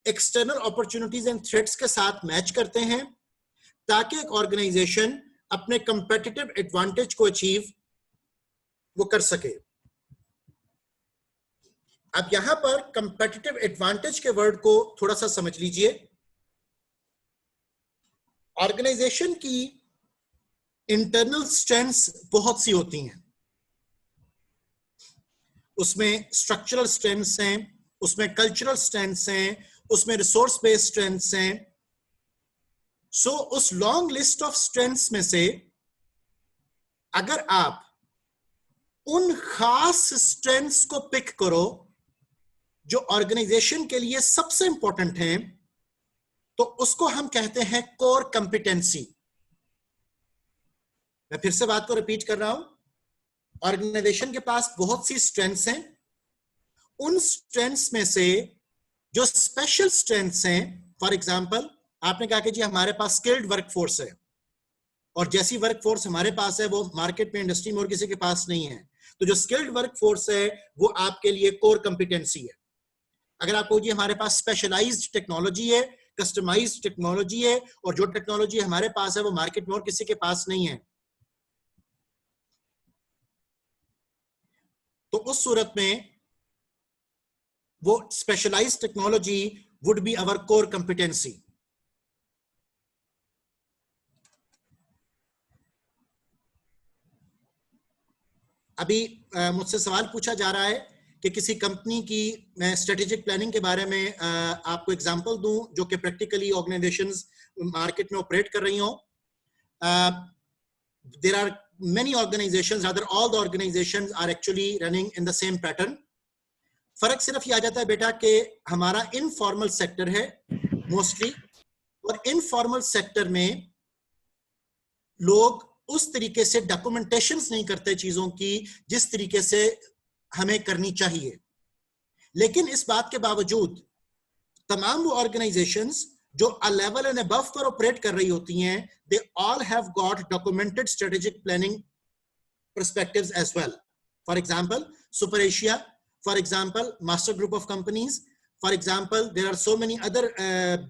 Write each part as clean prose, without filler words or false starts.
External opportunities and threats के साथ match करते हैं ताकि एक ऑर्गेनाइजेशन अपने कंपेटिटिव एडवांटेज को अचीव वो कर सके। अब यहां पर कंपेटिटिव एडवांटेज के वर्ड को थोड़ा सा समझ लीजिए। ऑर्गेनाइजेशन की इंटरनल स्ट्रेंथ्स बहुत सी होती हैं, उसमें स्ट्रक्चरल स्ट्रेंथ्स हैं, उसमें कल्चरल स्ट्रेंथ्स हैं, उसमें रिसोर्स बेस्ड स्ट्रेंथ्स हैं। सो उस लॉन्ग लिस्ट ऑफ स्ट्रेंथ्स में से अगर आप उन खास स्ट्रेंथ्स को पिक करो जो ऑर्गेनाइजेशन के लिए सबसे इंपॉर्टेंट हैं, तो उसको हम कहते हैं कोर कंपिटेंसी। मैं फिर से बात को रिपीट कर रहा हूं, ऑर्गेनाइजेशन के पास बहुत सी स्ट्रेंथ्स हैं, उन स्ट्रेंथ्स में से जो स्पेशल स्ट्रेंथ्स हैं, फॉर एग्जांपल आपने कहा कि जी हमारे पास स्किल्ड वर्कफोर्स है और जैसी वर्कफोर्स हमारे पास है वो मार्केट में, इंडस्ट्री में और किसी के पास नहीं है, तो जो स्किल्ड वर्कफोर्स है वो आपके लिए कोर कंपिटेंसी है। अगर आपको जी हमारे पास स्पेशलाइज्ड टेक्नोलॉजी है, कस्टमाइज्ड टेक्नोलॉजी है और जो टेक्नोलॉजी हमारे पास है वो मार्केट में और किसी के पास नहीं है, तो उस सूरत में वो specialized technology would be our core competency. अभी मुझसे सवाल पूछा जा रहा है कि किसी कंपनी की मैं स्ट्रेटेजिक प्लानिंग के बारे में आपको एग्जांपल दूं जो कि प्रैक्टिकली ऑर्गेनाइजेशंस मार्केट में ऑपरेट कर रही हों। There are many organizations, rather all the organizations are actually running in the same pattern. फर्क सिर्फ ये आ जाता है बेटा कि हमारा इनफॉर्मल सेक्टर है मोस्टली, और इनफॉर्मल सेक्टर में लोग उस तरीके से डॉक्यूमेंटेशंस नहीं करते चीजों की जिस तरीके से हमें करनी चाहिए। लेकिन इस बात के बावजूद तमाम वो ऑर्गेनाइजेशंस जो अ लेवल एंड अबव पर ऑपरेट कर रही होती हैं, they all have got documented strategic planning perspectives as well. For example super Asia, for example master group of companies, for example there are so many other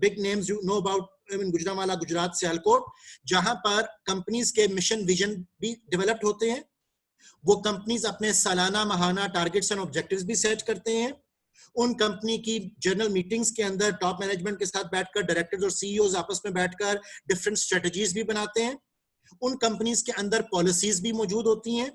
big names you know about in Gujranwala, Gujarat, Sialkot, जहां पर companies के mission vision भी developed होते हैं। वो companies अपने सालाना, माहाना targets and objectives भी सेट करते हैं। उन कंपनी की जनरल मीटिंग्स के अंदर टॉप मैनेजमेंट के साथ बैठकर डायरेक्टर्स और सीईओज आपस में बैठकर डिफरेंट स्ट्रेटजीज भी बनाते हैं। उन कंपनीज के अंदर पॉलिसीज भी मौजूद होती हैं।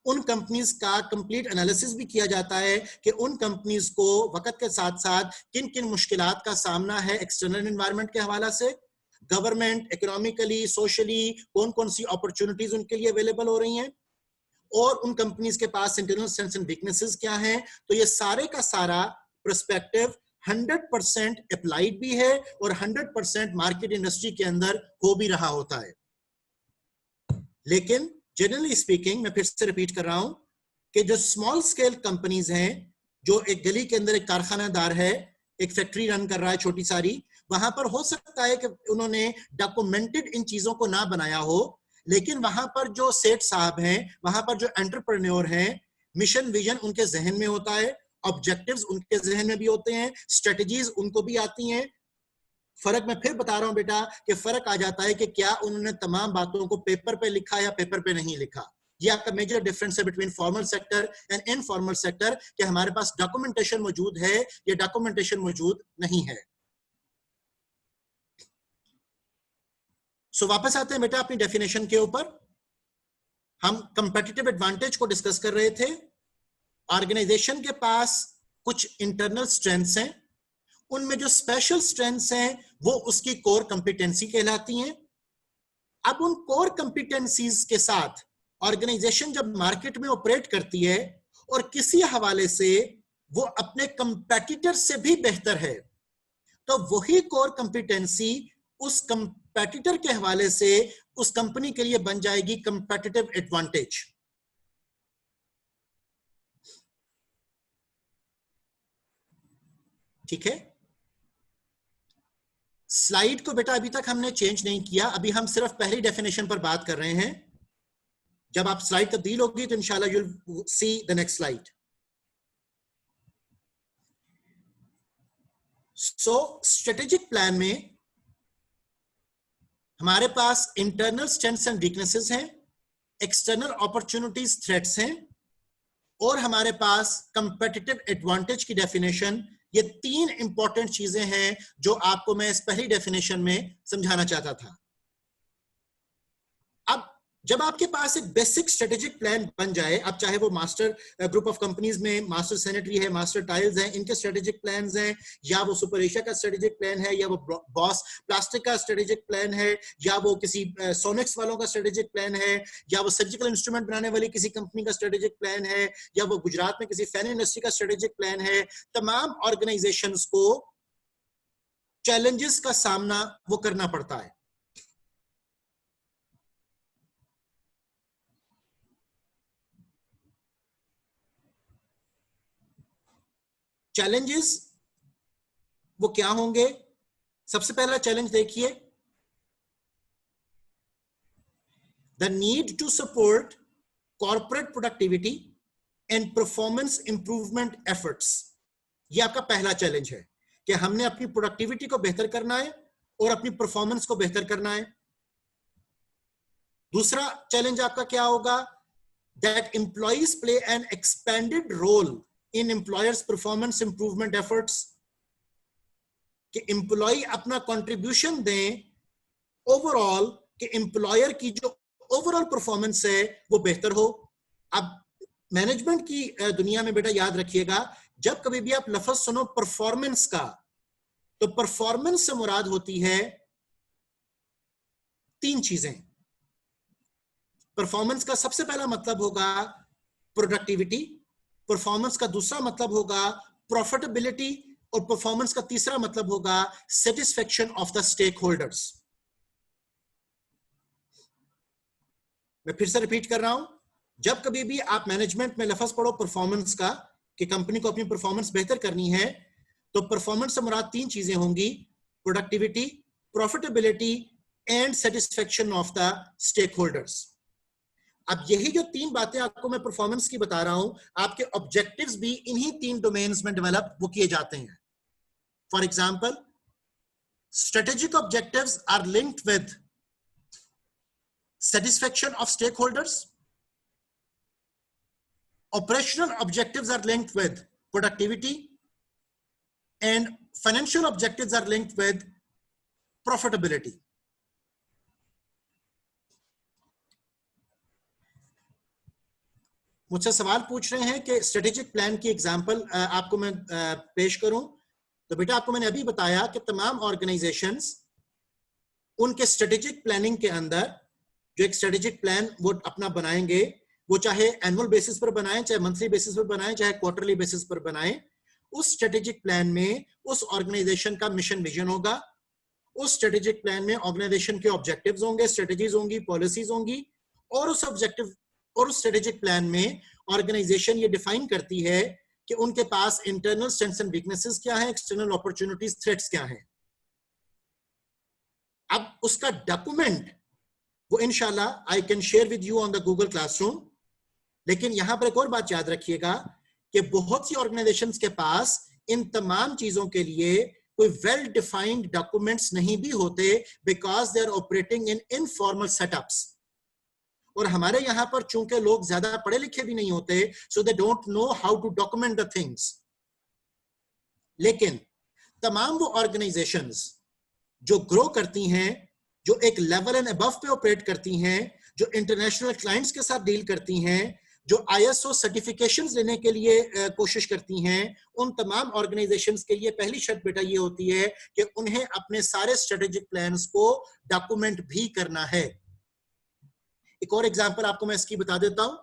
उन कंपनीज का कंप्लीट एनालिसिस भी किया जाता है कि उन कंपनीज को वक्त के साथ साथ किन किन मुश्किलात का सामना है एक्सटर्नल एनवायरनमेंट के हवाला से, गवर्नमेंट, इकोनॉमिकली, सोशली कौन कौन सी अपॉर्चुनिटीज उनके लिए अवेलेबल हो रही हैं, और उन कंपनीज के पास इंटरनल स्ट्रेंथ्स एंड वीकनेसेस क्या हैं। तो ये सारे का सारा पर्सपेक्टिव 100% अप्लाइड भी है और 100% मार्केट इंडस्ट्री के अंदर हो भी रहा होता है। लेकिन जनरली स्पीकिंग, मैं फिर से रिपीट कर रहा हूं कि जो स्मॉल स्केल कंपनीज हैं, जो एक गली के अंदर एक कारखानादार है, एक फैक्ट्री रन कर रहा है छोटी सारी, वहां पर हो सकता है कि उन्होंने डॉक्यूमेंटेड इन चीजों को ना बनाया हो, लेकिन वहां पर जो सेठ साहब हैं, वहां पर जो एंटरप्रेन्योर हैं, मिशन विजन उनके जहन में होता है, ऑब्जेक्टिव्स उनके जहन में भी होते हैं, स्ट्रेटजीज उनको भी आती हैं। फर्क मैं फिर बता रहा हूं बेटा कि फर्क आ जाता है कि क्या उन्होंने तमाम बातों को पेपर पे लिखा या पेपर पे नहीं लिखा। ये आपका मेजर डिफरेंस है between formal sector and informal sector, कि हमारे पास डॉक्यूमेंटेशन मौजूद है या डॉक्यूमेंटेशन मौजूद नहीं है। सो वापस आते हैं बेटा अपनी डेफिनेशन के ऊपर। हम कंपेटिटिव एडवांटेज को डिस्कस कर रहे थे। ऑर्गेनाइजेशन के पास कुछ इंटरनल स्ट्रेंथ्स हैं, उनमें जो स्पेशल स्ट्रेंथ्स हैं वो उसकी कोर कंपिटेंसी कहलाती हैं। अब उन कोर कंपिटेंसीज के साथ ऑर्गेनाइजेशन जब मार्केट में ऑपरेट करती है और किसी हवाले से वो अपने कंपेटिटर से भी बेहतर है, तो वही कोर कंपिटेंसी उस कंपेटिटर के हवाले से उस कंपनी के लिए बन जाएगी कंपेटिटिव एडवांटेज। ठीक है, स्लाइड को बेटा अभी तक हमने चेंज नहीं किया, अभी हम सिर्फ पहली डेफिनेशन पर बात कर रहे हैं। जब आप स्लाइड तब्दील होगी तो इंशाल्लाह you will see the next slide. So strategic plan में हमारे पास इंटरनल स्ट्रेंथ्स एंड वीकनेसेस हैं, एक्सटर्नल अपॉर्चुनिटीज थ्रेट्स हैं, और हमारे पास कंपेटिटिव एडवांटेज की डेफिनेशन। ये तीन इंपॉर्टेंट चीजें हैं जो आपको मैं इस पहली डेफिनेशन में समझाना चाहता था। अब जब आपके पास एक बेसिक स्ट्रेटेजिक प्लान बन जाए, अब चाहे वो मास्टर ग्रुप ऑफ कंपनीज में मास्टर सैनिटरी है, मास्टर टाइल्स हैं, इनके स्ट्रेटेजिक प्लान्स हैं, या वो सुपर एशिया का स्ट्रेटेजिक प्लान है, या वो बॉस प्लास्टिक का स्ट्रेटेजिक प्लान है, या वो किसी सोनिक्स वालों का स्ट्रेटेजिक प्लान है, या वो सर्जिकल इंस्ट्रूमेंट बनाने वाली किसी कंपनी का स्ट्रेटेजिक प्लान है, या वो गुजरात में किसी फैन इंडस्ट्री का स्ट्रेटेजिक प्लान है, तमाम ऑर्गेनाइजेशंस को चैलेंजेस का सामना वो करना पड़ता है। चैलेंजेस वो क्या होंगे? सबसे पहला चैलेंज देखिए, the need to support corporate productivity and performance improvement efforts. ये आपका पहला चैलेंज है कि हमने अपनी प्रोडक्टिविटी को बेहतर करना है और अपनी परफॉर्मेंस को बेहतर करना है। दूसरा चैलेंज आपका क्या होगा? That employees play an expanded role in employers performance improvement efforts, कि एम्प्लॉय अपना कंट्रीब्यूशन दें ओवरऑल, कि एम्प्लॉयर की जो ओवरऑल परफॉर्मेंस है वो बेहतर हो। अब मैनेजमेंट की दुनिया में बेटा याद रखिएगा, जब कभी भी आप लफ्ज सुनो परफॉर्मेंस का, तो परफॉर्मेंस से मुराद होती है तीन चीजें। परफॉर्मेंस का सबसे पहला मतलब होगा प्रोडक्टिविटी, परफॉर्मेंस का दूसरा मतलब होगा प्रॉफिटेबिलिटी, और परफॉर्मेंस का तीसरा मतलब होगा satisfaction of the stakeholders. मैं फिर से रिपीट कर रहा हूं, जब कभी भी आप मैनेजमेंट में लफ्ज पढ़ो परफॉर्मेंस का, कि कंपनी को अपनी परफॉर्मेंस बेहतर करनी है, तो परफॉर्मेंस से मुराद तीन चीजें होंगी, productivity, profitability and satisfaction of the stakeholders. अब यही जो तीन बातें आपको मैं परफॉर्मेंस की बता रहा हूं, आपके ऑब्जेक्टिव्स भी इन्हीं तीन डोमेन्स में डेवलप वो किए जाते हैं। For example, strategic objectives are linked with satisfaction of stakeholders, operational objectives are linked with productivity, and financial objectives are linked with profitability. मुझसे सवाल पूछ रहे हैं कि स्ट्रेटेजिक प्लान की एग्जांपल आपको मैं पेश करूं, तो बेटा आपको मैंने अभी बताया कि तमाम ऑर्गेनाइजेशंस उनके स्ट्रेटेजिक प्लानिंग के अंदर जो एक स्ट्रेटेजिक प्लान वो अपना बनाएंगे, वो चाहे एनुअल बेसिस पर बनाएं, चाहे मंथली बेसिस पर बनाएं, चाहे क्वार्टरली बेसिस पर बनाएं, उस स्ट्रेटेजिक प्लान में उस ऑर्गेनाइजेशन का मिशन विजन होगा, उस स्ट्रेटेजिक प्लान में ऑर्गेनाइजेशन के ऑब्जेक्टिव्स होंगे, स्ट्रेटेजीज होंगी, पॉलिसीज होंगी, और उस ऑब्जेक्टिव और उस स्ट्रेटेजिक प्लान में ऑर्गेनाइजेशन ये डिफाइन करती है कि उनके पास इंटरनल स्ट्रेंथ्स एंड वीकनेसेस क्या है, एक्सटर्नल अपॉर्चुनिटीज थ्रेट्स क्या है। अब उसका डॉक्यूमेंट वो इंशाल्लाह I can share with you on the Google classroom. लेकिन यहां पर एक और बात याद रखिएगा कि बहुत सी ऑर्गेनाइजेशंस के पास इन तमाम चीजों के लिए कोई वेल डिफाइंड डॉक्यूमेंट्स नहीं भी होते, because they are operating in informal setups. और हमारे यहां पर चूंकि लोग ज्यादा पढ़े लिखे भी नहीं होते, so they don't know how to document the things. लेकिन तमाम वो ऑर्गेनाइजेशंस जो ग्रो करती हैं, जो एक लेवल एंड अबव पे ऑपरेट करती हैं, जो इंटरनेशनल क्लाइंट्स के साथ डील करती हैं, जो ISO सर्टिफिकेशंस लेने के लिए कोशिश करती हैं, उन तमाम ऑर्गेनाइजेशंस के लिए पहली शर्त बेटा ये होती है कि उन्हें अपने सारे स्ट्रेटेजिक प्लान्स को डॉक्यूमेंट भी करना है। एक और एग्जांपल आपको मैं इसकी बता देता हूं।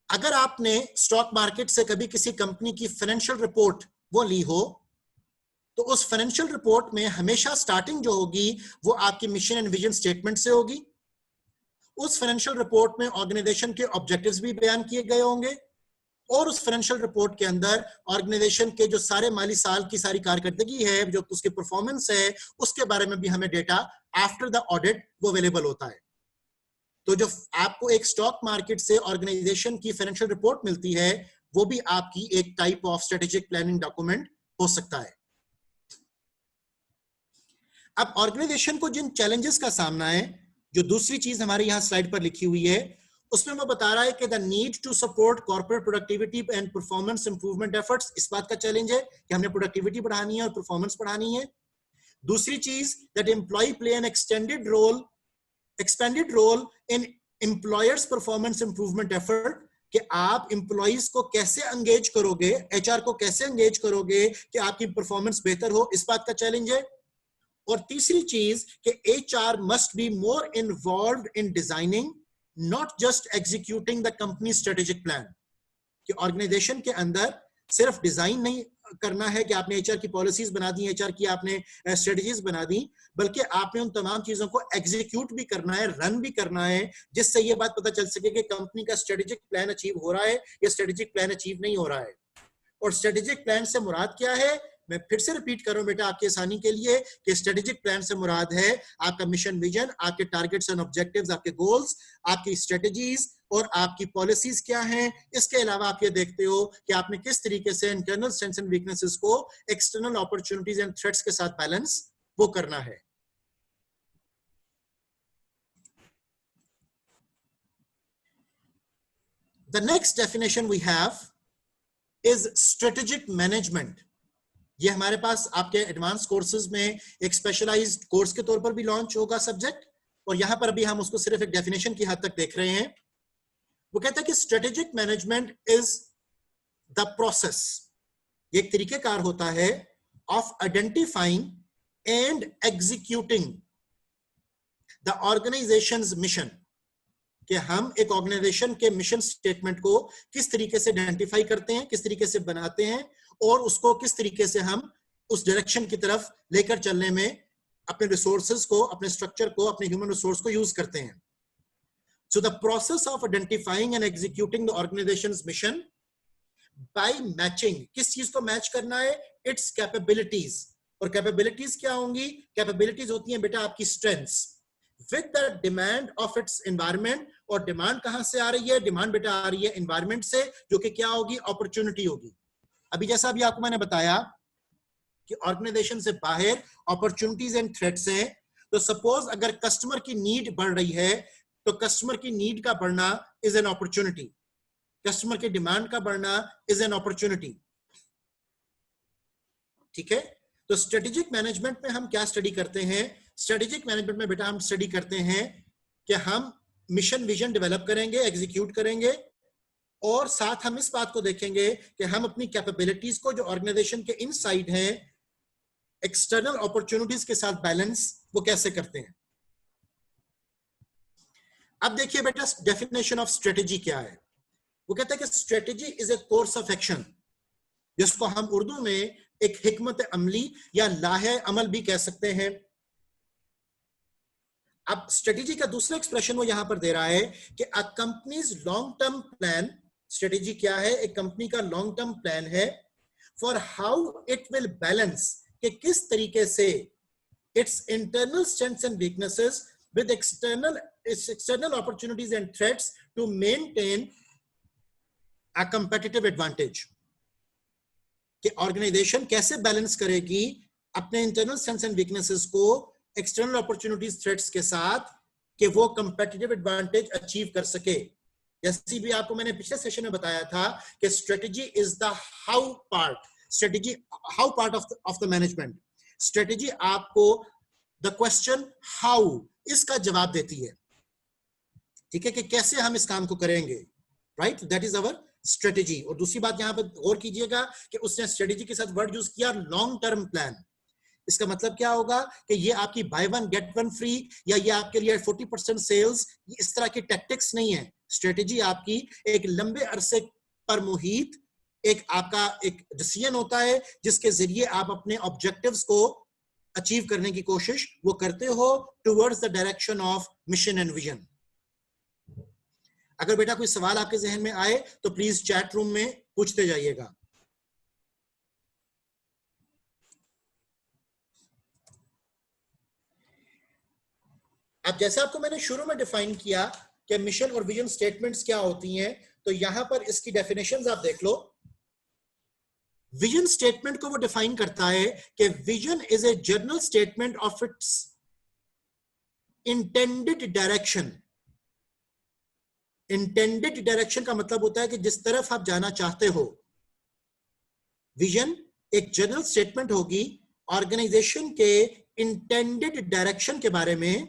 अगर आपने स्टॉक मार्केट से कभी किसी कंपनी की फाइनेंशियल रिपोर्ट वो ली हो, तो उस फाइनेंशियल रिपोर्ट में हमेशा स्टार्टिंग जो होगी वो आपकी मिशन एंड विजन स्टेटमेंट से होगी। उस फाइनेंशियल रिपोर्ट में ऑर्गेनाइजेशन के ऑब्जेक्टिव्स भी बयान किए गए होंगे, और उस फाइनेंशियल रिपोर्ट के अंदर ऑर्गेनाइजेशन के जो सारे माली साल की सारी कारकर्दगी है, जो उसकी परफॉर्मेंस है, उसके बारे में भी हमें डेटा आफ्टर द ऑडिट वो अवेलेबल होता है। तो जो आपको एक स्टॉक मार्केट से ऑर्गेनाइजेशन की फाइनेंशियल रिपोर्ट मिलती है, वो भी आपकी एक type of strategic planning document हो सकता है। अब ऑर्गेनाइजेशन को जिन चैलेंजेस का सामना है, जो दूसरी चीज हमारे यहाँ स्लाइड पर लिखी हुई है, उसमें वो बता रहा है कि the need to support corporate productivity and performance improvement efforts, इस बात का चैलेंज है कि हमने प्रोडक्टिविटी बढ़ानी है और परफॉर्मेंस बढ़ानी है। दूसरी चीज, that employ play an extended role in employers performance improvement effort, कि आप एम्प्लॉइज को कैसे एंगेज करोगे, एचआर को कैसे एंगेज करोगे कि आपकी परफॉर्मेंस बेहतर हो, इस बात का चैलेंज है। और तीसरी चीज कि HR must be more involved in designing, not just executing the company strategic plan, कि ऑर्गेनाइजेशन के अंदर सिर्फ डिजाइन नहीं करना है कि आपने एचआर की पॉलिसीज बना दी, एचआर की आपने स्ट्रेटजीज बना दी, बल्कि आपने उन तमाम चीजों को एग्जीक्यूट भी करना है, रन भी करना है, जिससे ये बात पता चल सके कि कंपनी का स्ट्रेटेजिक प्लान अचीव हो रहा है या स्ट्रेटेजिक प्लान अचीव नहीं हो रहा है। और स्ट्रेटेजिक प्लान से मुराद क्या है, मैं फिर से रिपीट कर रहा हूं बेटा आपकी आसानी के लिए, कि स्ट्रेटेजिक प्लान से मुराद है आपका मिशन विजन, आपके टारगेट्स एंड ऑब्जेक्टिव्स, आपके गोल्स, आपकी स्ट्रेटजीज और आपकी पॉलिसीज क्या हैं। इसके अलावा आप ये देखते हो कि आपने किस तरीके से इंटरनल स्ट्रेंथ्स एंड वीकनेसेस को एक्सटर्नल अपॉर्चुनिटीज एंड थ्रेट्स के साथ बैलेंस वो करना है। The next definition we have is strategic management. ये हमारे पास आपके एडवांस कोर्सेज में एक स्पेशलाइज्ड कोर्स के तौर पर भी लॉन्च होगा सब्जेक्ट, और यहां पर अभी हम उसको सिर्फ एक डेफिनेशन की हद तक देख रहे हैं। वो कहता है कि strategic management is the process, एक तरीकेकार होता है of identifying and executing the organizations mission, कि हम एक ऑर्गेनाइजेशन के मिशन स्टेटमेंट को किस तरीके से आइडेंटिफाई करते हैं, किस तरीके से बनाते हैं, और उसको किस तरीके से हम उस डायरेक्शन की तरफ लेकर चलने में अपने रिसोर्सेज को, अपने स्ट्रक्चर को, अपने ह्यूमन रिसोर्स को यूज करते हैं। So the process of identifying and executing the organizations mission by matching, किस चीज को मैच करना है, इट्स कैपेबिलिटीज। और कैपेबिलिटीज क्या होंगी, कैपेबिलिटीज होती हैं बेटा आपकी strengths with the demand of its environment. और डिमांड कहां से आ रही है, डिमांड बेटा आ रही है एनवायरनमेंट से, जो कि क्या होगी, अपॉर्चुनिटी होगी। अभी जैसा अभी आपको मैंने बताया कि ऑर्गेनाइजेशन से बाहर अपॉर्चुनिटीज एंड थ्रेट्स हैं, तो सपोज अगर कस्टमर की नीड बढ़ रही है, तो कस्टमर की नीड का बढ़ना इज एन अपॉर्चुनिटी, कस्टमर की डिमांड का बढ़ना इज एन अपॉर्चुनिटी। ठीक है, तो स्ट्रेटेजिक मैनेजमेंट में हम क्या स्टडी करते हैं, स्ट्रेटेजिक मैनेजमेंट में बेटा हम स्टडी करते हैं कि हम मिशन विजन डेवलप करेंगे, एग्जीक्यूट करेंगे, और साथ हम इस बात को देखेंगे कि हम अपनी कैपेबिलिटीज को जो ऑर्गेनाइजेशन के इनसाइड हैं एक्सटर्नल अपॉर्चुनिटीज के साथ बैलेंस वो कैसे करते हैं। अब देखिए बेटा डेफिनेशन ऑफ स्ट्रेटेजी क्या है। वो कहता है कि strategy is a course of action, जिसको हम उर्दू में एक हिकमत अमली या लाहे अमल भी कह सकते हैं। अब स्ट्रेटेजी का दूसरा एक्सप्रेशन वो यहां पर दे रहा है कि a company's long term plan, strategy क्या है, एक कंपनी का लॉन्ग टर्म प्लान है for how it will balance, कि किस तरीके से its internal strengths and weaknesses with external opportunities and threats to maintain a competitive advantage, कि ऑर्गेनाइजेशन कैसे बैलेंस करेगी अपने इंटरनल स्ट्रेंथ्स एंड वीकनेसेस को एक्सटर्नल अपॉर्चुनिटीज थ्रेट्स के साथ, कि वो कंपेटिटिव एडवांटेज अचीव कर सके। जैसे भी आपको मैंने पिछले सेशन में बताया था कि strategy is the how part, strategy how part of the management. Strategy आपको द क्वेश्चन हाउ इसका जवाब देती है, ठीक है, कि कैसे हम इस काम को करेंगे, right, that is our strategy. और दूसरी बात यहां पर गौर कीजिएगा कि उसने स्ट्रेटेजी के साथ वर्ड यूज किया लॉन्ग टर्म प्लान। इसका मतलब क्या होगा कि ये आपकी by one get one free या ये आपके लिए 40% सेल्स, इस तरह की टैक्टिक्स नहीं है। स्ट्रेटेजी आपकी एक लंबे अरसे पर मुहित एक आपका एक डिसीजन होता है, जिसके जरिए आप अपने ऑब्जेक्टिव्स को अचीव करने की कोशिश वो करते हो towards the direction of mission and vision. अगर बेटा कोई सवाल आपके जहन में आए तो प्लीज चैट रूम में पूछते जाइएगा। अब जैसे आपको मैंने शुरू में डिफाइन किया कि मिशन और विजन स्टेटमेंट्स क्या होती हैं, तो यहां पर इसकी डेफिनेशंस आप देख लो। विजन स्टेटमेंट को वो डिफाइन करता है कि vision is a general statement of its intended direction. Intended direction का मतलब होता है कि जिस तरफ आप जाना चाहते हो। विजन एक जनरल स्टेटमेंट होगी ऑर्गेनाइजेशन के इंटेंडेड डायरेक्शन के बारे में,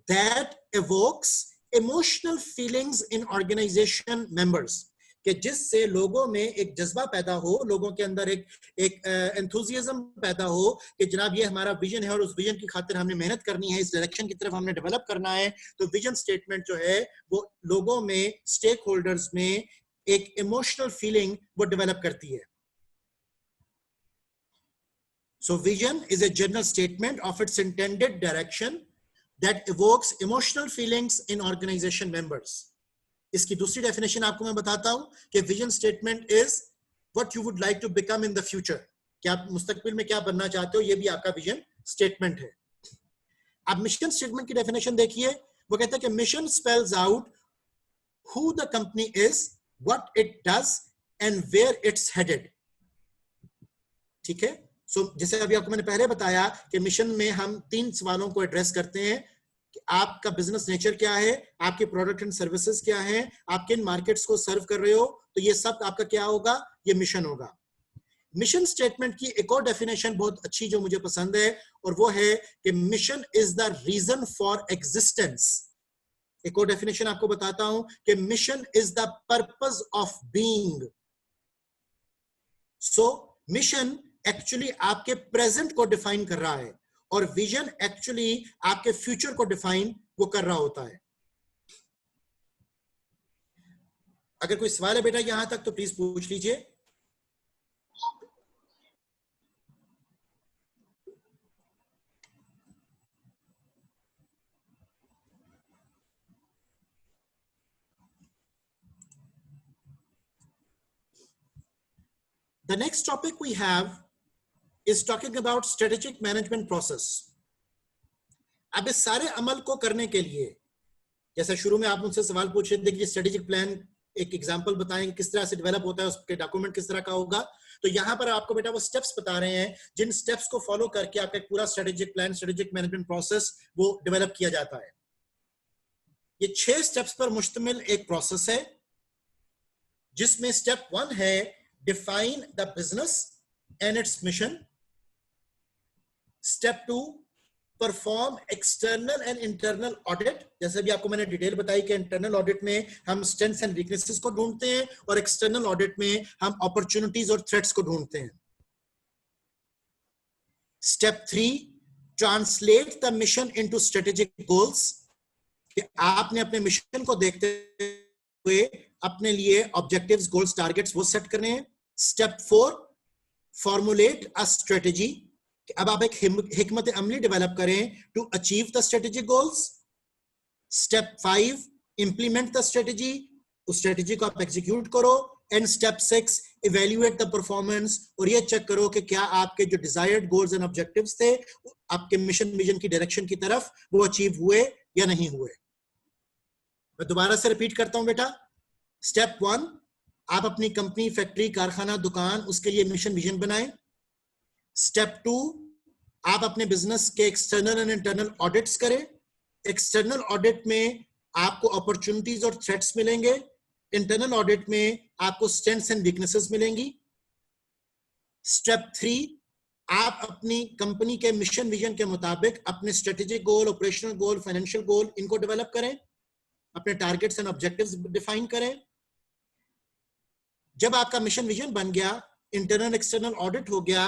that evokes emotional feelings in organisation members, कि जिससे लोगों में एक जज्बा पैदा हो, लोगों के अंदर एक एंथुजियाज्म पैदा हो कि जनाब ये हमारा विजन है और उस विजन की खातिर हमने मेहनत करनी है, इस डायरेक्शन की तरफ हमने डेवलप करना है। तो विजन स्टेटमेंट जो है वो लोगों में, स्टेक होल्डर्स में एक इमोशनल फीलिंग वो डेवलप करती है। So vision is a general statement of its intended direction that evokes emotional feelings in organization members. इसकी दूसरी डेफिनेशन आपको मैं बताता हूं कि vision statement is what you would like to become in the future, कि आप मुस्तकबिल में क्या बनना चाहते हो, ये भी आपका विजन स्टेटमेंट है। अब मिशन स्टेटमेंट की डेफिनेशन देखिए, वो कहता है कि mission spells out who the company is, what it does and where it's headed. ठीक है, जैसे अभी आपको मैंने पहले बताया कि मिशन में हम 3 सवालों को एड्रेस करते हैं कि आपका बिजनेस नेचर क्या है, आपके प्रोडक्ट एंड सर्विसेज क्या हैं, आप किन मार्केट्स को सर्व कर रहे हो, तो ये सब आपका क्या होगा, ये मिशन होगा। मिशन स्टेटमेंट की एक और डेफिनेशन बहुत अच्छी जो मुझे पसंद है, और वो है कि mission is the reason for existence. एक और डेफिनेशन आपको बताता हूं कि mission is the purpose of being. So mission actually आपके प्रेजेंट को डिफाइन कर रहा है और विजन एक्चुअली आपके फ्यूचर को डिफाइन वो कर रहा होता है। अगर कोई सवाल है बेटा यहां तक तो प्लीज पूछ लीजिए। The next topic we have is talking about strategic management process. अब इस सारे अमल को करने के लिए, जैसे शुरू में आप मुझसे सवाल पूछ रहे थे कि स्ट्रेटेजिक प्लान एक एग्जांपल बताएं किस तरह से डेवलप होता है, उसके डॉक्यूमेंट किस तरह का होगा, तो यहां पर आपको बेटा वो स्टेप्स बता रहे हैं जिन स्टेप्स को फॉलो करके आपका एक पूरा strategic plan, strategic management process वो डेवलप किया जाता है। ये 6 स्टेप्स पर मुश्तमिल एक प्रोसेस है, जिसमें स्टेप 1 है define the business and it's mission. Step 2 perform external and internal audit. जैसे भी आपको मैंने डिटेल बताई कि इंटरनल ऑडिट में हम स्ट्रेंथ्स एंड वीकनेसेस को ढूंढते हैं और एक्सटर्नल ऑडिट में हम अपॉर्चुनिटीज और थ्रेट्स को ढूंढते हैं। Step 3 translate the mission into strategic goals, कि आपने अपने मिशन को देखते हुए अपने लिए ऑब्जेक्टिव्स, गोल्स, टारगेट्स वो सेट करने हैं। स्टेप 4 फॉर्मुलेट अ स्ट्रेटेजी, अब आप एक हिकमत अमली डेवलप करें to achieve the strategic goals. Step 5 implement the strategy, उस स्ट्रेटेजी को आप एग्जीक्यूट करो। And step 6 evaluate the performance, और ये चेक करो कि क्या आपके जो डिजायर्ड गोल्स एंड ऑब्जेक्टिव्स थे आपके मिशन विजन की डायरेक्शन की तरफ वो अचीव हुए या नहीं हुए। मैं दोबारा से रिपीट करता हूं बेटा। स्टेप 1 आप अपनी कंपनी, फैक्ट्री, कारखाना, दुकान, उसके लिए मिशन विजन बनाएं। स्टेप 2 आप अपने बिजनेस के एक्सटर्नल एंड इंटरनल ऑडिट्स करें। एक्सटर्नल ऑडिट में आपको अपॉर्चुनिटीज और थ्रेट्स मिलेंगे, इंटरनल ऑडिट में आपको स्ट्रेंथ्स एंड वीकनेसेस मिलेंगी। स्टेप 3 आप अपनी कंपनी के मिशन विजन के मुताबिक अपने स्ट्रेटेजिक गोल, ऑपरेशनल गोल, फाइनेंशियल गोल इनको डेवलप करें, अपने टारगेट्स एंड ऑब्जेक्टिव्स डिफाइन करें। जब आपका मिशन विजन बन गया, इंटरनल एक्सटर्नल ऑडिट हो गया,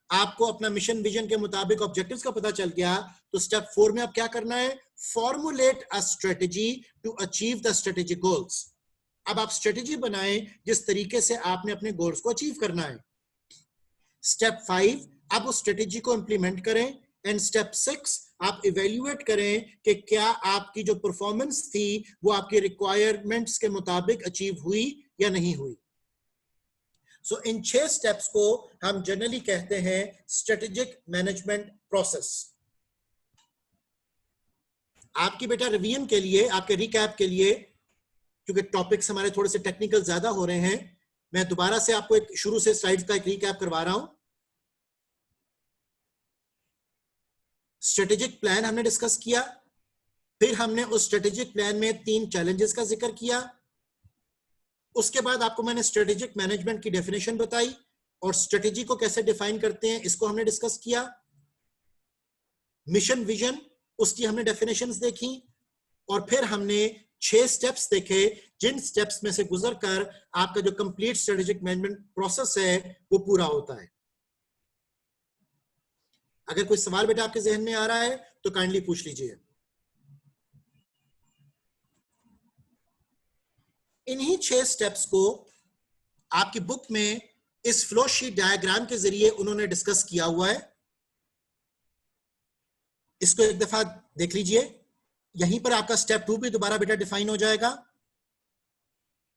आपको अपना मिशन विजन के मुताबिक ऑब्जेक्टिव्स का पता चल गया, तो स्टेप 4 में आप क्या करना है, formulate a strategy to achieve the strategic goals. अब आप स्ट्रेटेजी बनाएं जिस तरीके से आपने अपने गोल्स को अचीव करना है। स्टेप 5 आप उस स्ट्रेटेजी को इंप्लीमेंट करें। एंड स्टेप 6 आप इवेल्युएट करें कि क्या आपकी जो परफॉर्मेंस थी वो आपकी रिक्वायरमेंट्स के मुताबिक अचीव हुई या नहीं हुई। सो इन 6 स्टेप्स को हम जनरली कहते हैं स्ट्रेटेजिक मैनेजमेंट प्रोसेस। आपकी बेटा रिवीजन के लिए, आपके रिकैप के लिए, क्योंकि टॉपिक्स हमारे थोड़े से टेक्निकल ज्यादा हो रहे हैं, मैं दोबारा से आपको एक शुरू से स्लाइड्स का एक रिकैप करवा रहा हूं। स्ट्रेटेजिक प्लान हमने डिस्कस किया, फिर हमने उस स्ट्रेटेजिक प्लान में 3 चैलेंजेस का जिक्र किया, उसके बाद आपको मैंने स्ट्रेटेजिक मैनेजमेंट की डेफिनेशन बताई और स्ट्रेटेजी को कैसे डिफाइन करते हैं इसको हमने डिस्कस किया। मिशन विजन, उसकी हमने डेफिनेशंस देखी और फिर हमने 6 स्टेप्स देखे जिन स्टेप्स में से गुजरकर आपका जो कंप्लीट स्ट्रेटेजिक मैनेजमेंट प्रोसेस है वो पूरा होता है। अगर कोई सवाल बेटा आपके जहन में आ रहा है तो काइंडली पूछ लीजिए। इन्हीं 6 स्टेप्स को आपकी बुक में इस फ्लो शीट डायग्राम के जरिए उन्होंने डिस्कस किया हुआ है। इसको एक दफा देख लीजिए। यहीं पर आपका स्टेप 2 भी दोबारा बेटा डिफाइन हो जाएगा।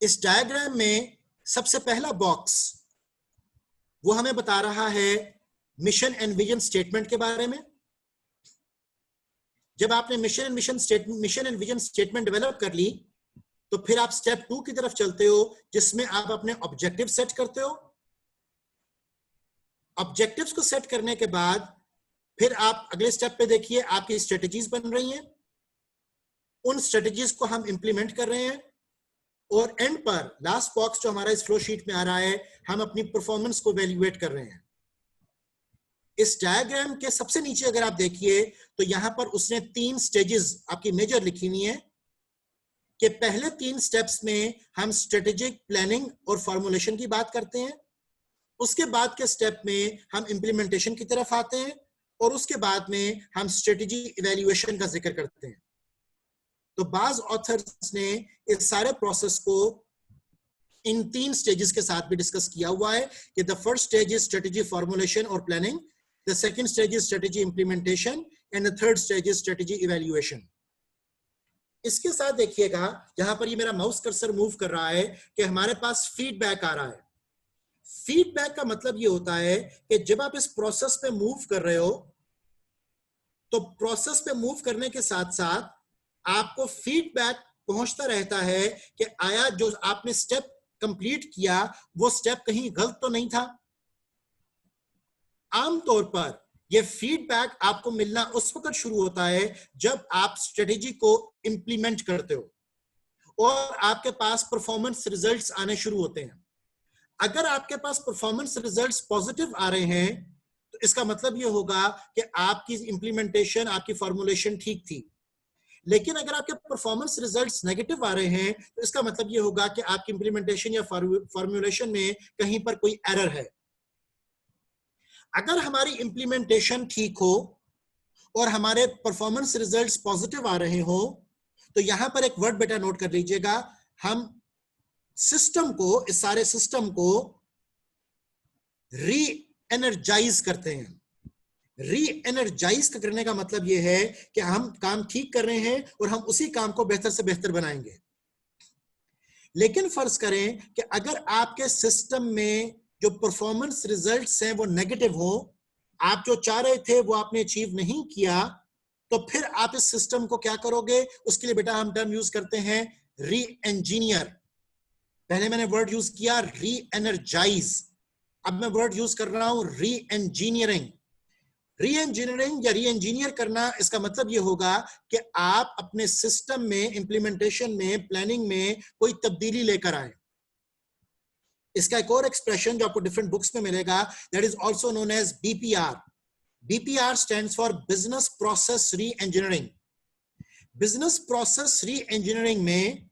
इस डायग्राम में सबसे पहला बॉक्स वो हमें बता रहा है मिशन एंड विजन स्टेटमेंट के बारे में। जब आपने mission and vision statement develop कर ली तो फिर आप स्टेप 2 की तरफ चलते हो जिसमें आप अपने ऑब्जेक्टिव सेट करते हो। ऑब्जेक्टिव्स को सेट करने के बाद फिर आप अगले स्टेप पे देखिए आपकी स्ट्रेटेजीज बन रही हैं, उन स्ट्रेटेजीज को हम इंप्लीमेंट कर रहे हैं और एंड पर लास्ट बॉक्स जो हमारा इस फ्लो शीट में आ रहा है हम अपनी परफॉर्मेंस को वैल्यूएट कर रहे हैं। इस डायग्राम के सबसे नीचे अगर आप देखिए तो यहां पर उसने 3 स्टेजेस आपकी मेजर लिखी हुई है कि पहले 3 स्टेप्स में हम स्ट्रेटेजिक प्लानिंग और फॉर्मुलेशन की बात करते हैं, उसके बाद के स्टेप में हम इंप्लीमेंटेशन की तरफ आते हैं और उसके बाद में हम स्ट्रेटेजी इवैल्यूएशन का जिक्र करते हैं। तो बाज ऑथर्स ने इस सारे प्रोसेस को इन 3 स्टेजेस के साथ भी डिस्कस किया हुआ है कि the first stage is strategy formulation और planning, the second stage is strategy implementation and the third stage is strategy evaluation. इसके साथ देखिएगा जहां पर ये मेरा माउस कर्सर मूव कर रहा है कि हमारे पास फीडबैक आ रहा है। फीडबैक का मतलब ये होता है कि जब आप इस प्रोसेस पे मूव कर रहे हो तो प्रोसेस पे मूव करने के साथ साथ आपको फीडबैक पहुंचता रहता है कि आया जो आपने स्टेप कंप्लीट किया वो स्टेप कहीं गलत तो नहीं था। आमतौर पर ये फीडबैक आपको मिलना उस वक्त शुरू होता है जब आप स्ट्रेटेजी को इंप्लीमेंट करते हो और आपके पास परफॉर्मेंस रिजल्ट्स आने शुरू होते हैं। अगर आपके पास परफॉर्मेंस रिजल्ट्स पॉजिटिव आ रहे हैं तो इसका मतलब ये होगा कि आपकी इंप्लीमेंटेशन, आपकी फॉर्मुलेशन ठीक थी। लेकिन अगर आपके परफॉर्मेंस रिजल्ट्स नेगेटिव आ रहे हैं तो इसका मतलब ये होगा कि आपकी इंप्लीमेंटेशन या फॉर्मुलेशन में कहीं पर कोई एरर है। अगर हमारी इंप्लीमेंटेशन ठीक हो और हमारे परफॉर्मेंस रिजल्ट्स पॉजिटिव आ रहे हो तो यहां पर एक वर्ड बेटा नोट कर लीजिएगा, हम सिस्टम को, इस सारे सिस्टम को री एनर्जाइज करते हैं। री एनर्जाइज करने का मतलब यह है कि हम काम ठीक कर रहे हैं और हम उसी काम को बेहतर से बेहतर बनाएंगे। लेकिन फर्ज करें कि अगर आपके सिस्टम में जो परफॉर्मेंस रिजल्ट्स हैं वो नेगेटिव हो, आप जो चाह रहे थे वो आपने अचीव नहीं किया, तो फिर आप इस सिस्टम को क्या करोगे? उसके लिए बेटा हम टर्म यूज करते हैं री इंजीनियर। पहले मैंने वर्ड यूज किया री एनर्जाइज, अब मैं वर्ड यूज कर रहा हूं री इंजीनियरिंग। री इंजीनियरिंग या री इंजीनियर करना, इसका मतलब यह होगा कि आप अपने सिस्टम में, इंप्लीमेंटेशन में, प्लानिंग में कोई तब्दीली लेकर आए। इसका एक और एक्सप्रेशन जो आपको डिफरेंट बुक्स में मिलेगा, that is also known as BPR. BPR stands for business process reengineering. Business process reengineering में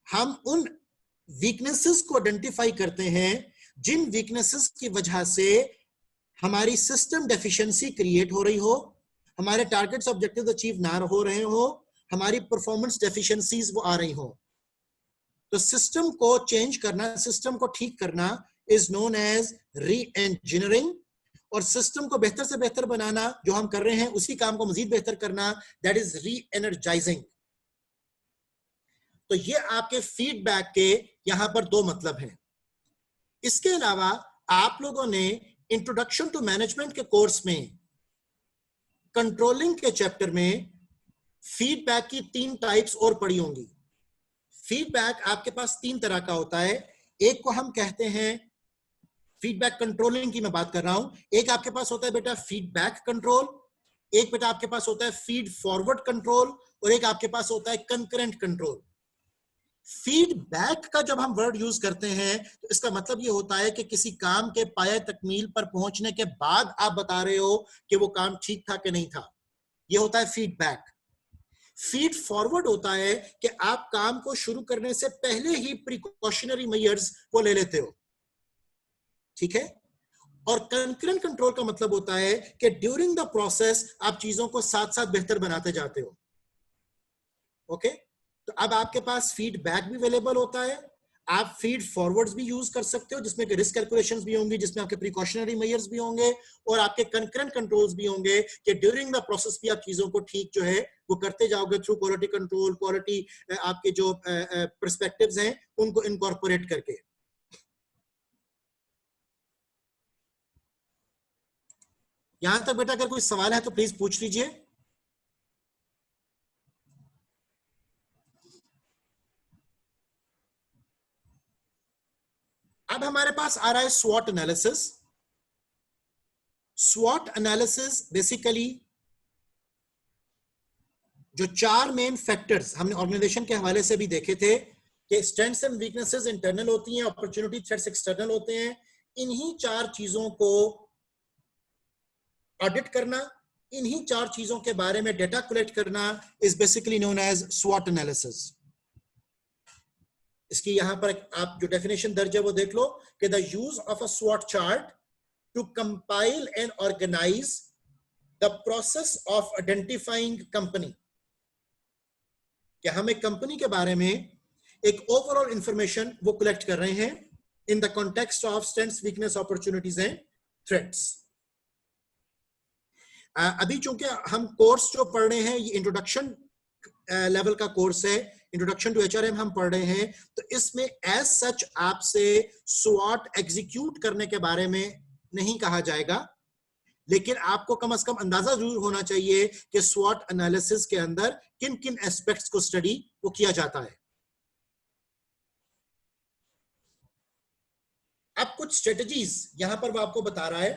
हम उन वीकनेसेस को आइडेंटिफाई करते हैं जिन वीकनेसेस की वजह से हमारी सिस्टम डेफिशिएंसी क्रिएट हो रही हो, हमारे टारगेट्स ऑब्जेक्टिव्स अचीव ना हो रहे हो, हमारी परफॉर्मेंस डेफिशिएंसीज वो आ रही हो। तो सिस्टम को चेंज करना, सिस्टम को ठीक करना is known as reengineering, और सिस्टम को बेहतर से बेहतर बनाना, जो हम कर रहे हैं उसी काम को मजीद बेहतर करना, दैट इज री एनर्जाइजिंग। तो ये आपके फीडबैक के यहां पर 2 मतलब हैं। इसके अलावा आप लोगों ने इंट्रोडक्शन टू मैनेजमेंट के कोर्स में कंट्रोलिंग के चैप्टर में फीडबैक की 3 टाइप्स और पढ़ी होंगी। फीडबैक आपके पास 3 तरह का होता है। एक को हम कहते हैं फीडबैक कंट्रोलिंग की मैं बात कर रहा हूं। एक आपके पास होता है बेटा फीडबैक कंट्रोल, एक बेटा आपके पास होता है फीड फॉरवर्ड कंट्रोल, और एक आपके पास होता है कंकरेंट कंट्रोल। फीडबैक का जब हम वर्ड यूज करते हैं तो इसका मतलब ये होता है कि किसी काम के पाया तकमील पर पहुंचने के बाद आप बता रहे हो कि वो काम ठीक था कि नहीं था, ये होता है फीडबैक। फीड फॉरवर्ड होता है कि आप काम को शुरू करने से पहले ही प्रिकॉशनरी मेजर्स वो ले लेते हो, ठीक है। और कंकरेंट कंट्रोल का मतलब होता है कि ड्यूरिंग द प्रोसेस आप चीजों को साथ साथ बेहतर बनाते जाते हो, ओके। तो अब आपके पास फीडबैक भी अवेलेबल होता है, आप फीड फॉरवर्ड्स भी यूज कर सकते हो जिसमें रिस्क कैलकुलेशंस भी होंगी, जिसमें आपके प्रिकॉशनरी मेजर्स भी होंगे, और आपके कंकरेंट कंट्रोल्स भी होंगे कि ड्यूरिंग द प्रोसेस भी आप चीजों को ठीक जो है वो करते जाओगे थ्रू क्वालिटी कंट्रोल, क्वालिटी आपके जो पर्सपेक्टिव्स हैं उनको इनकॉर्पोरेट करके। यहां तक बेटा अगर कोई सवाल है तो प्लीज पूछ लीजिए। अब हमारे पास आ रहा है स्वॉट एनालिसिस। स्वॉट एनालिसिस बेसिकली जो 4 मेन फैक्टर्स हमने ऑर्गेनाइजेशन के हवाले से भी देखे थे कि स्ट्रेंथ्स एंड वीकनेसेस इंटरनल होती हैं, अपॉर्चुनिटी थ्रेट्स एक्सटर्नल होते हैं, इन्हीं 4 चीजों को ऑडिट करना, इन्हीं 4 चीजों के बारे में डेटा कलेक्ट करना इज बेसिकली नोन एज स्वॉट एनालिसिस। इसकी यहां पर आप जो डेफिनेशन दर्ज है वो देख लो कि द यूज ऑफ अ स्वॉट chart to compile and organise the process of identifying company, कि हम एक कंपनी के बारे में एक ओवरऑल इंफॉर्मेशन वो कलेक्ट कर रहे हैं in the context of strengths, weakness, opportunities and threats. अभी चूंकि हम कोर्स जो पढ़ रहे हैं ये इंट्रोडक्शन लेवल का कोर्स है, इंट्रोडक्शन टू एचआरएम हम पढ़ रहे हैं, तो इसमें एज सच आपसे स्वॉट एग्जीक्यूट करने के बारे में नहीं कहा जाएगा, लेकिन आपको कम से कम अंदाजा जरूर होना चाहिए कि स्वॉट एनालिसिस के अंदर किन किन एस्पेक्ट्स को स्टडी वो किया जाता है। अब कुछ स्ट्रेटजीज यहां पर वो आपको बता रहा है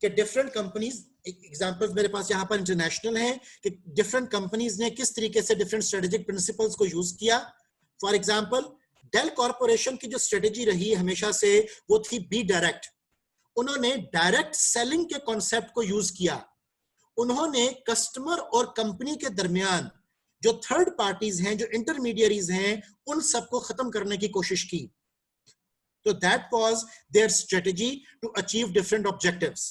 कि डिफरेंट कंपनीज, एग्जांपल्स मेरे पास यहां पर इंटरनेशनल हैं कि डिफरेंट कंपनीज ने किस तरीके से डिफरेंट स्ट्रेटेजिक प्रिंसिपल्स को यूज किया। फॉर एग्जांपल डेल कॉर्पोरेशन की जो स्ट्रेटेजी रही हमेशा से वो थी बी डायरेक्ट। उन्होंने डायरेक्ट सेलिंग के कॉन्सेप्ट को यूज किया, उन्होंने कस्टमर और कंपनी के दरमियान जो थर्ड पार्टीज हैं, जो इंटरमीडियरीज हैं, उन सबको खत्म करने की कोशिश की। तो that was their strategy to achieve different objectives.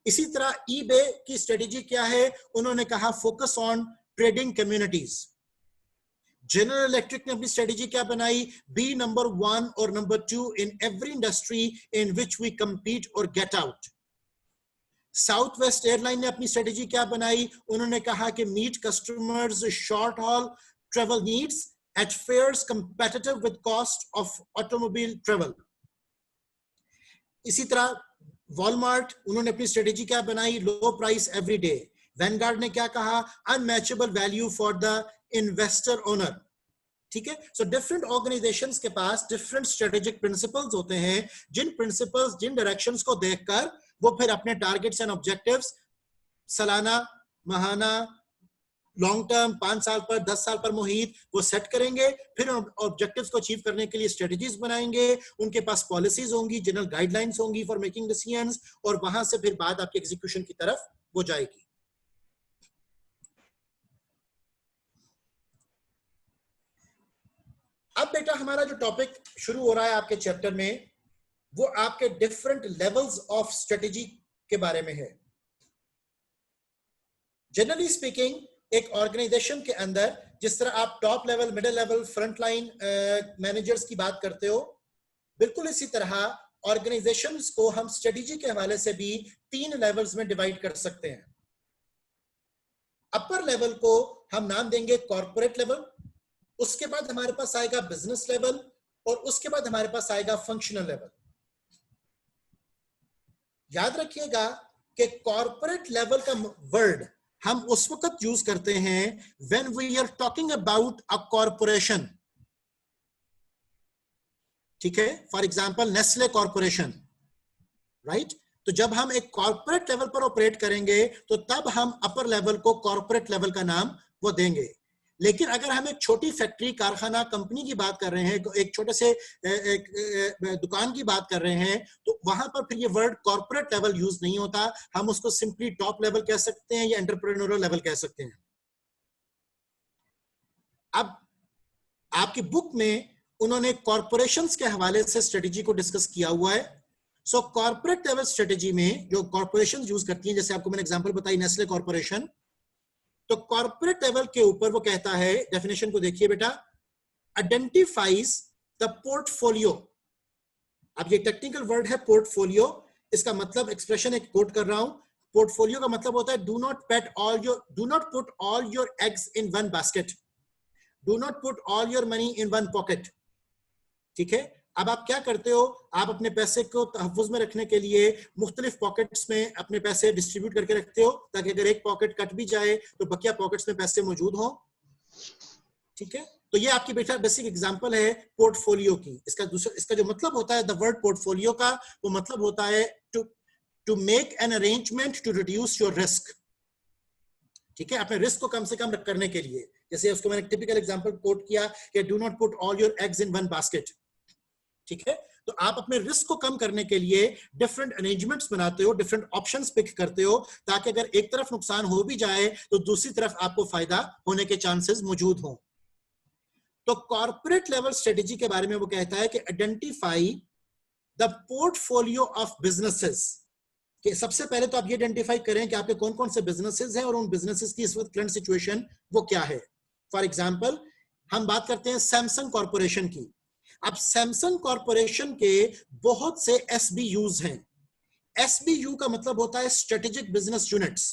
इसी तरह ईबे की स्ट्रेटेजी क्या है, उन्होंने कहा focus on trading communities. General electric ने अपनी स्ट्रेटेजी क्या बनाई, बी नंबर 1 और number 2 in every industry in which we compete और get out. South west airline ने अपनी स्ट्रेटेजी क्या बनाई, उन्होंने कहा कि meet customers short haul travel needs at fares competitive with cost of automobile travel. इसी तरह वॉलमार्ट, उन्होंने अपनी स्ट्रेटेजी क्या बनाई, लो प्राइस एवरी डे। वैनगार्ड ने क्या कहा, unmatchable value for the investor owner. ठीक है, सो डिफरेंट ऑर्गेनाइजेशंस के पास डिफरेंट स्ट्रेटेजिक प्रिंसिपल्स होते हैं, जिन प्रिंसिपल्स, जिन डायरेक्शंस को देखकर वो फिर अपने टारगेट्स एंड ऑब्जेक्टिव्स सालाना, माहाना, लॉन्ग टर्म, 5 साल पर, 10 साल पर मोहित वो सेट करेंगे, फिर ऑब्जेक्टिव्स को अचीव करने के लिए स्ट्रेटजीज बनाएंगे, उनके पास पॉलिसीज होंगी, जनरल गाइडलाइंस होंगी फॉर मेकिंग डिसीजंस, और वहां से फिर बात आपके एग्जीक्यूशन की तरफ वो जाएगी। अब बेटा हमारा जो टॉपिक शुरू हो रहा है आपके चैप्टर में, वो आपके डिफरेंट लेवल्स ऑफ स्ट्रेटेजी के बारे में है। जनरली स्पीकिंग एक ऑर्गेनाइजेशन के अंदर जिस तरह आप top level, middle level, front line managers की बात करते हो, बिल्कुल इसी तरह ऑर्गेनाइजेशंस को हम स्ट्रेटेजी के हवाले से भी 3 लेवल्स में डिवाइड कर सकते हैं। अपर लेवल को हम नाम देंगे कॉर्पोरेट लेवल, उसके बाद हमारे पास आएगा बिजनेस लेवल, और उसके बाद हमारे पास आएगा फंक्शनल लेवल। याद रखिएगा कि कॉर्पोरेट लेवल का वर्ड हम उस वक्त यूज करते हैं when we are talking about a corporation. ठीक है, for example Nestle corporation, right. तो जब हम एक कॉर्पोरेट लेवल पर ऑपरेट करेंगे तो तब हम अपर लेवल को कॉर्पोरेट लेवल का नाम वो देंगे। लेकिन अगर हम एक छोटी फैक्ट्री, कारखाना, कंपनी की बात कर रहे हैं, एक छोटे से एक दुकान की बात कर रहे हैं, तो वहां पर फिर ये वर्ड कॉर्पोरेट लेवल यूज नहीं होता, हम उसको सिंपली टॉप लेवल कह सकते हैं या एंटरप्रेन्योरियल लेवल कह सकते हैं। अब आपकी बुक में उन्होंने कॉर्पोरेशंस के हवाले से स्ट्रेटेजी को डिस्कस किया हुआ है। सो कॉर्पोरेट लेवल स्ट्रेटेजी में जो कॉर्पोरेशन यूज करती हैं, जैसे आपको मैंने एग्जांपल बताई नेस्ले कॉर्पोरेशन, तो कॉर्पोरेट लेवल के ऊपर वो कहता है, डेफिनेशन को देखिए बेटा, आइडेंटिफाइज द पोर्टफोलियो। अब ये टेक्निकल वर्ड है पोर्टफोलियो, इसका मतलब एक्सप्रेशन एक कोट कर रहा हूं, पोर्टफोलियो का मतलब होता है do not put all your eggs in one basket, do not put all your money in one pocket. ठीक है, अब आप क्या करते हो, आप अपने पैसे को तहफ्फुज में रखने के लिए मुख्तलिफ पॉकेट्स में अपने पैसे डिस्ट्रीब्यूट करके रखते हो, ताकि अगर एक पॉकेट कट भी जाए तो बकिया पॉकेट्स में पैसे मौजूद हो। ठीक है, तो ये आपकी बेटा बेसिक एग्जांपल है पोर्टफोलियो की। इसका जो मतलब होता है, द वर्ड पोर्टफोलियो का वो मतलब होता है to make an arrangement to reduce your risk. ठीक है, अपने रिस्क को कम से कम करने के लिए, जैसे उसको मैंने टिपिकल एग्जांपल कोट किया कि do not put all your eggs in one basket. ठीक है, तो आप अपने रिस्क को कम करने के लिए डिफरेंट अरेंजमेंट्स बनाते हो, डिफरेंट ऑप्शंस पिक करते हो, ताकि अगर एक तरफ नुकसान हो भी जाए तो दूसरी तरफ आपको फायदा होने के चांसेस मौजूद हों। तो कॉर्पोरेट लेवल स्ट्रेटेजी के बारे में वो कहता है कि identify the portfolio of businesses, कि सबसे पहले तो आप ये आइडेंटिफाई करें कि आपके कौन कौन से बिजनेसेस हैं और उन बिजनेसेस की इस वक्त करंट सिचुएशन वो क्या है। फॉर एग्जांपल हम बात करते हैं सैमसंग कॉर्पोरेशन की। अब सैमसंग कॉर्पोरेशन के बहुत से एसबीयूज हैं। एसबीयू का मतलब होता है strategic business units.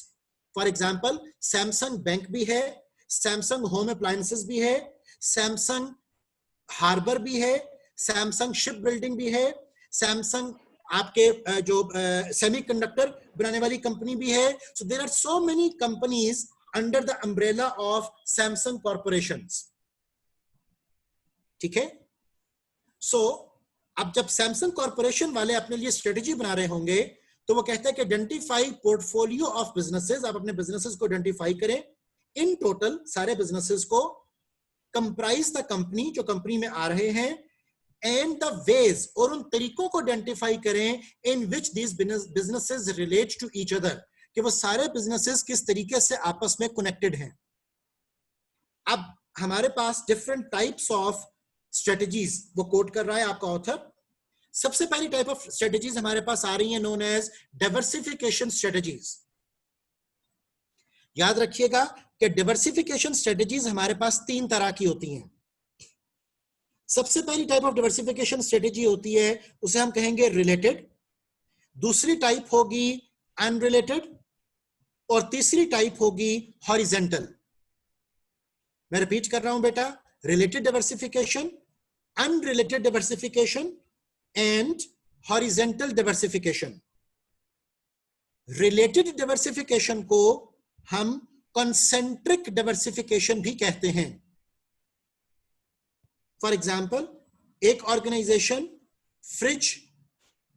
For example Samsung bank भी है, सैमसंग होम अप्लायंसेस भी है, सैमसंग हार्बर भी है, सैमसंग शिप बिल्डिंग भी है, सैमसंग आपके जो सेमीकंडक्टर बनाने वाली कंपनी भी है। So there are so many companies under the umbrella of Samsung corporations. ठीक है, सो अब जब सैमसंग कॉर्पोरेशन वाले अपने लिए स्ट्रेटेजी बना रहे होंगे तो वो कहते हैं कि आइडेंटिफाई पोर्टफोलियो ऑफ बिजनेसेस, आप अपने बिजनेसेस को आइडेंटिफाई करें, इन टोटल सारे बिजनेसेस को, कंप्राइज द कंपनी, जो कंपनी में आ रहे हैं, एंड द वेज, और उन तरीकों को आइडेंटिफाई करें in which these businesses relate to each other, कि वो सारे बिजनेसेस किस तरीके से आपस में कनेक्टेड हैं। अब हमारे पास डिफरेंट टाइप्स ऑफ स्ट्रेटजीज वो कोट कर रहा है आपका ऑथर। सबसे पहली टाइप ऑफ स्ट्रेटजीज हमारे पास आ रही है नोन एज डाइवर्सिफिकेशन स्ट्रेटजीज। याद रखिएगा कि डाइवर्सिफिकेशन स्ट्रेटजीज हमारे पास तीन तरह की होती हैं। सबसे पहली टाइप ऑफ डाइवर्सिफिकेशन स्ट्रेटजी होती है, उसे हम कहेंगे रिलेटेड, दूसरी टाइप होगी अनरिलेटेड, और तीसरी टाइप होगी हॉरिजेंटल। मैं रिपीट कर रहा हूं बेटा, related diversification, unrelated diversification and horizontal diversification. Related diversification को हम कंसेंट्रिक डाइवर्सिफिकेशन भी कहते हैं। फॉर एग्जाम्पल एक ऑर्गेनाइजेशन फ्रिज,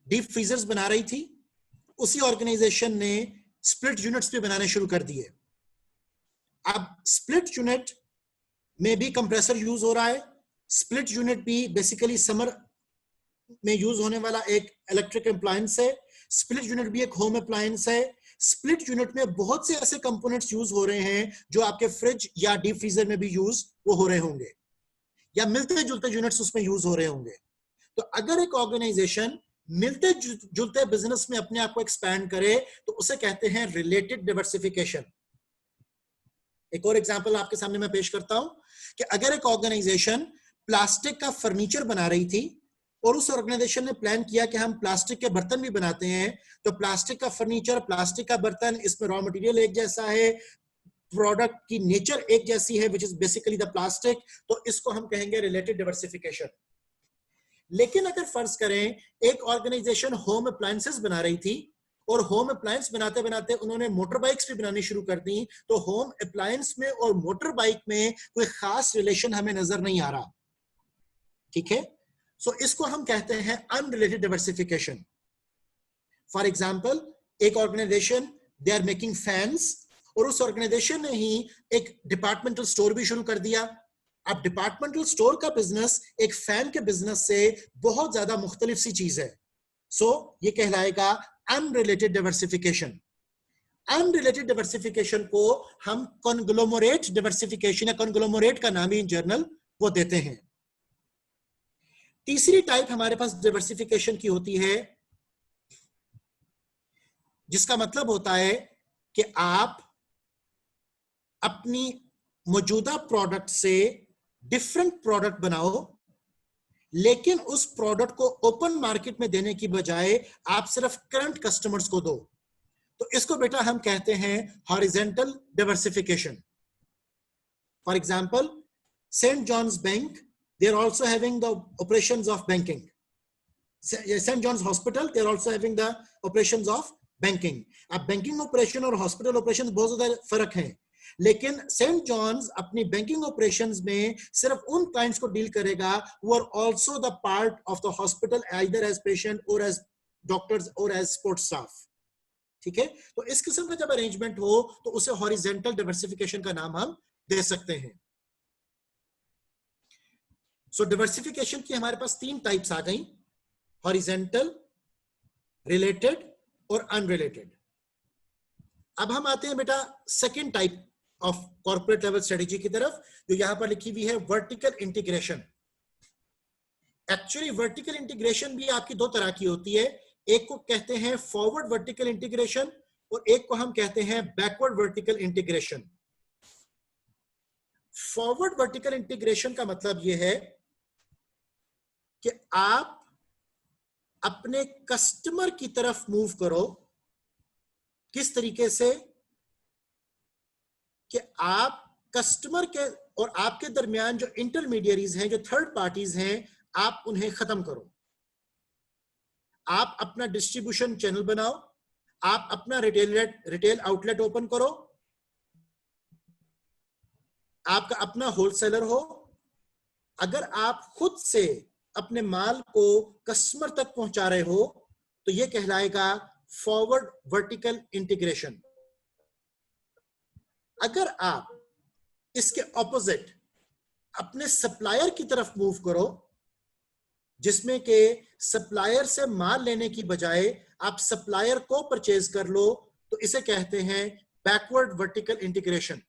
डीप फ्रीजर्स बना रही थी, उसी ऑर्गेनाइजेशन ने स्प्लिट यूनिट्स भी बनाने शुरू कर दिए। अब स्प्लिट यूनिट में भी कंप्रेसर यूज हो रहा है, स्प्लिट यूनिट भी बेसिकली समर में यूज होने वाला एक इलेक्ट्रिक अप्लायंस है, स्प्लिट यूनिट भी एक होम अप्लायंस है। स्प्लिट यूनिट में बहुत से ऐसे कंपोनेंट्स यूज हो रहे हैं जो आपके फ्रिज या डीप फ्रीजर में भी यूज वो हो रहे होंगे, या मिलते जुलते यूनिट्स उसमें यूज हो रहे होंगे। तो अगर एक ऑर्गेनाइजेशन मिलते जुलते बिजनेस में अपने आप को एक्सपैंड करे तो उसे कहते हैं रिलेटेड डाइवर्सिफिकेशन। एक और एग्जांपल आपके सामने मैं पेश करता हूं कि अगर एक ऑर्गेनाइजेशन प्लास्टिक का फर्नीचर बना रही थी और उस ऑर्गेनाइजेशन ने प्लान किया कि हम प्लास्टिक के बर्तन भी बनाते हैं, तो प्लास्टिक का फर्नीचर, प्लास्टिक का बर्तन, इसमें रॉ मटेरियल एक जैसा है, प्रोडक्ट की नेचर एक जैसी है, which is basically the plastic, तो इसको हम कहेंगे रिलेटेड डाइवर्सिफिकेशन। लेकिन अगर फर्ज करें एक ऑर्गेनाइजेशन होम अप्लायंसेस बना रही थी और होम अप्लायंस बनाते बनाते उन्होंने मोटर बाइक्स भी बनानी शुरू कर दी, तो होम अप्लायंस में और मोटर बाइक में कोई खास रिलेशन हमें नजर नहीं आ रहा। ठीक है, सो इसको हम कहते हैं अनरिलेटेड डाइवर्सिफिकेशन। फॉर एग्जाम्पल, एक organization they are making fans, और उस ऑर्गेनाइजेशन ने ही एक डिपार्टमेंटल स्टोर भी शुरू कर दिया। अब डिपार्टमेंटल स्टोर का बिजनेस एक फैन के बिजनेस से बहुत ज्यादा मुख्तलिफ सी चीज है। सो ये कहलाएगा अनरिलेटेड डाइवर्सिफिकेशन। अनरिलेटेड डाइवर्सिफिकेशन को हम कॉन्ग्लोमरेट डाइवर्सिफिकेशन या कॉन्ग्लोमरेट का नाम ही इन जनरल वो देते हैं। तीसरी टाइप हमारे पास डाइवर्सिफिकेशन की होती है, जिसका मतलब होता है कि आप अपनी मौजूदा प्रोडक्ट से डिफरेंट प्रोडक्ट बनाओ, लेकिन उस प्रोडक्ट को ओपन मार्केट में देने की बजाय आप सिर्फ करंट कस्टमर्स को दो। तो इसको बेटा हम कहते हैं horizontal diversification. For example, saint John's bank, they are also having the operations of banking. St. John's Hospital, they are also having the operations of banking. अब बैंकिंग ऑपरेशन और हॉस्पिटल ऑपरेशन बहुत ज्यादा फर्क है, लेकिन सेंट जॉन्स अपनी banking operations में सिर्फ उन क्लाइंट्स को डील करेगा who are also the part of the hospital, either as patient or as doctors or as support staff. ठीक है, तो इस किस्म का जब अरेंजमेंट हो तो उसे हॉरिजॉन्टल डाइवर्सिफिकेशन का नाम हम दे सकते हैं। सो डाइवर्सिफिकेशन की हमारे पास तीन टाइप्स आ गई, हॉरिजॉन्टल, रिलेटेड और अनरिलेटेड। अब हम आते हैं बेटा second type of corporate level strategy की तरफ, जो यहां पर लिखी हुई है vertical integration. Actually vertical integration भी आपकी दो तरह की होती है, एक को कहते हैं फॉरवर्ड वर्टिकल इंटीग्रेशन और एक को हम कहते हैं backward vertical integration. Forward vertical integration का मतलब यह है कि आप अपने कस्टमर की तरफ मूव करो। किस तरीके से? कि आप कस्टमर के और आपके दरमियान जो इंटरमीडियरीज हैं, जो थर्ड पार्टीज हैं, आप उन्हें खत्म करो। आप अपना डिस्ट्रीब्यूशन चैनल बनाओ, आप अपना रिटेल आउटलेट ओपन करो, आपका अपना होलसेलर हो। अगर आप खुद से अपने माल को कस्टमर तक पहुंचा रहे हो तो यह कहलाएगा फॉरवर्ड वर्टिकल इंटीग्रेशन। अगर आप इसके ऑपोजिट अपने सप्लायर की तरफ मूव करो, जिसमें के सप्लायर से माल लेने की बजाय आप सप्लायर को परचेज कर लो, तो इसे कहते हैं बैकवर्ड वर्टिकल इंटीग्रेशन।